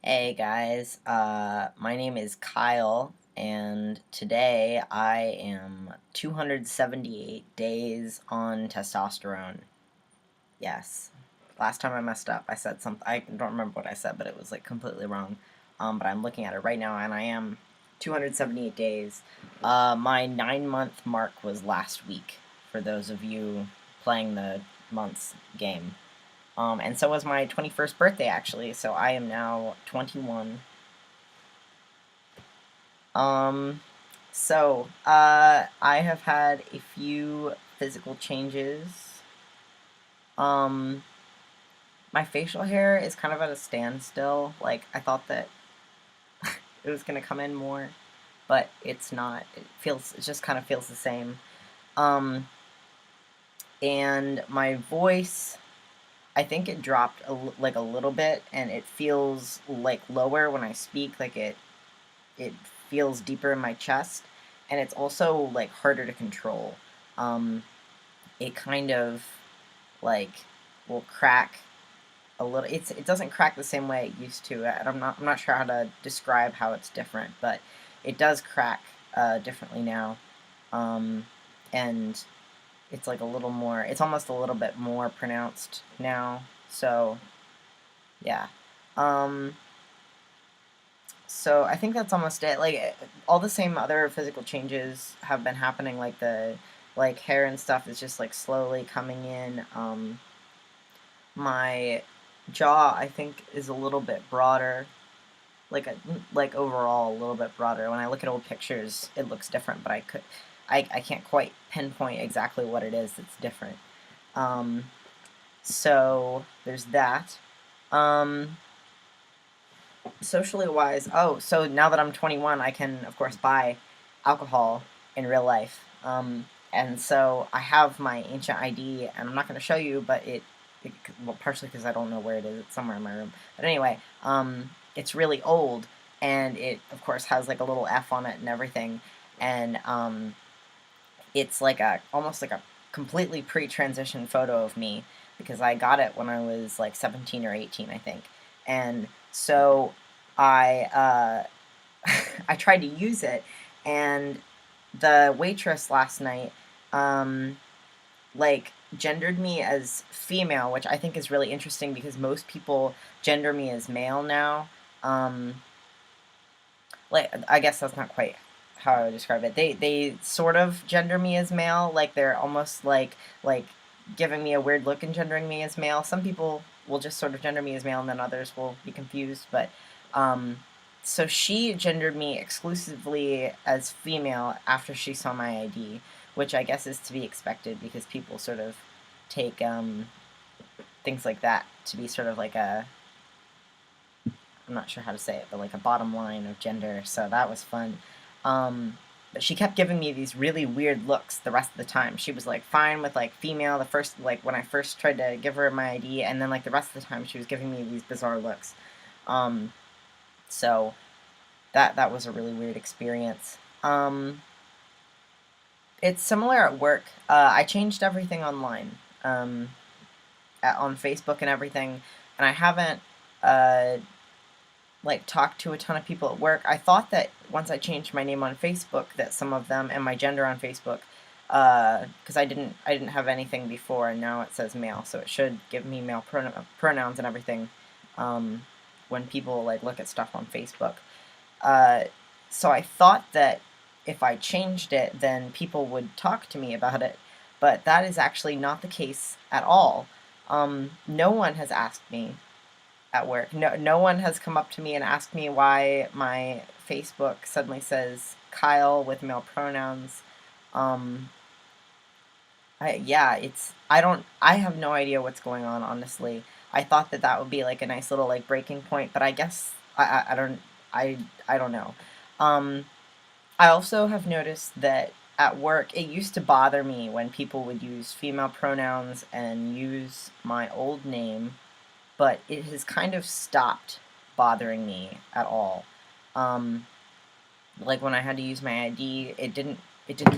Hey guys, my name is Kyle, and today I am 278 days on testosterone. Yes. Last time I messed up, I said something, I don't remember what I said, but it was like completely wrong. But I'm looking at it right now, and I am 278 days. My 9-month mark was last week, for those of you playing the months game. And so was my 21st birthday, actually, so I am now 21. Um, I have had a few physical changes. Um, my facial hair is kind of at a standstill. Like, I thought that it was gonna come in more, but it's not. It just kind of feels the same. Um, and my voice, I think it dropped like a little bit, and it feels like lower when I speak. Like it feels deeper in my chest, and it's also like harder to control. Um, it kind of like will crack a little. It doesn't crack the same way it used to. I'm not sure how to describe how it's different, but it does crack differently now, um, and it's like a little more. It's almost a little bit more pronounced now. So yeah. Um, So I think that's almost it. Like all the same other physical changes have been happening. Like the like hair and stuff is just like slowly coming in. My jaw I think is a little bit broader. Like like overall a little bit broader. When I look at old pictures, it looks different, but I can't quite pinpoint exactly what it is that's different. Um, so there's that. Um, Socially wise, oh, so now that I'm 21, I can, of course, buy alcohol in real life. And so I have my ancient ID, and I'm not going to show you, but well, partially because I don't know where it is. It's somewhere in my room. But anyway, it's really old, and it, of course, has like a little F on it and everything. And it's like almost like a completely pre-transition photo of me because I got it when I was like 17 or 18, I think. And so I I tried to use it, and the waitress last night um, like gendered me as female, which I think is really interesting because most people gender me as male now. Um, like I guess that's not quite how I would describe it. They sort of gender me as male, like they're almost like giving me a weird look and gendering me as male. Some people will just sort of gender me as male, and then others will be confused. But um, so she gendered me exclusively as female after she saw my ID, which I guess is to be expected because people sort of take things like that to be sort of like a I'm not sure how to say it, but like a bottom line of gender. So that was fun. But she kept giving me these really weird looks the rest of the time. She was like fine with like female the first like when I first tried to give her my ID, and then like the rest of the time she was giving me these bizarre looks. Um, so that was a really weird experience. It's similar at work. I changed everything online, on Facebook and everything, and I haven't uh, like talk to a ton of people at work. I thought that once I changed my name on Facebook, that some of them and my gender on Facebook, because I didn't have anything before, and now it says male, so it should give me male pronouns and everything. Um, when people like look at stuff on Facebook, uh, so I thought that if I changed it, then people would talk to me about it, but that is actually not the case at all. No one has asked me at work. No one has come up to me and asked me why my Facebook suddenly says Kyle with male pronouns. Um, yeah, I have no idea what's going on, honestly. I thought that that would be like a nice little like breaking point, but I guess I don't know. Um, I also have noticed that at work, it used to bother me when people would use female pronouns and use my old name, but it has kind of stopped bothering me at all. Um, like when I had to use my ID, it didn't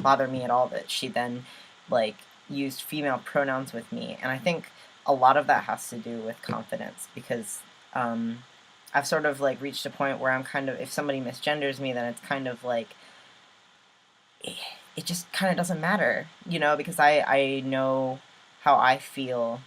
bother me at all that she then like used female pronouns with me, and I think a lot of that has to do with confidence because um, I've sort of, like, reached a point where I'm kind of, if somebody misgenders me, then it's kind of, like, it just kind of doesn't matter, you know, because I know how I feel,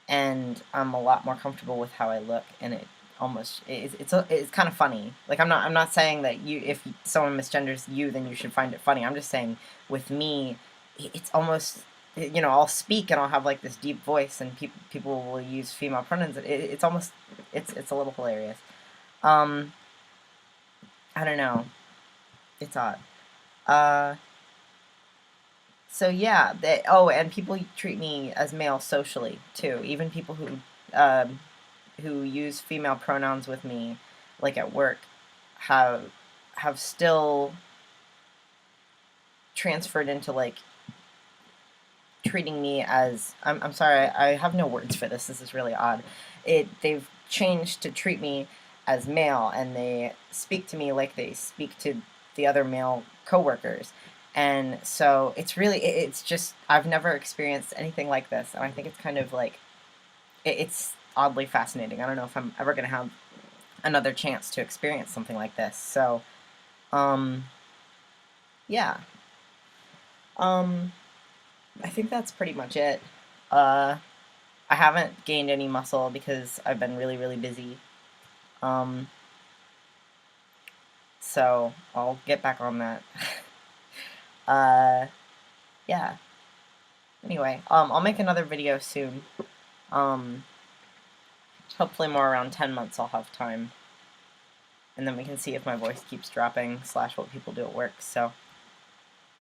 and I'm a lot more comfortable with how I look, and it almost, it's kind of funny. Like, I'm not saying that if someone misgenders you, then you should find it funny. I'm just saying, with me, it's almost, you know, I'll speak and I'll have, like, this deep voice, and people will use female pronouns. It's almost, it's a little hilarious. I don't know. It's odd. Uh, so yeah, and people treat me as male socially too. Even people who use female pronouns with me, like at work, have still transferred into, like, treating me as, I'm sorry, I have no words for this. This is really odd. They've changed to treat me as male, and they speak to me like they speak to the other male coworkers. And so it's really, it's just, I've never experienced anything like this, and I think it's kind of like, it's oddly fascinating. I don't know if I'm ever going to have another chance to experience something like this. So, yeah. I think that's pretty much it. I haven't gained any muscle because I've been really, really busy. So I'll get back on that. Yeah. Anyway, I'll make another video soon. Hopefully more around 10 months I'll have time. And then we can see if my voice keeps dropping / what people do at work. So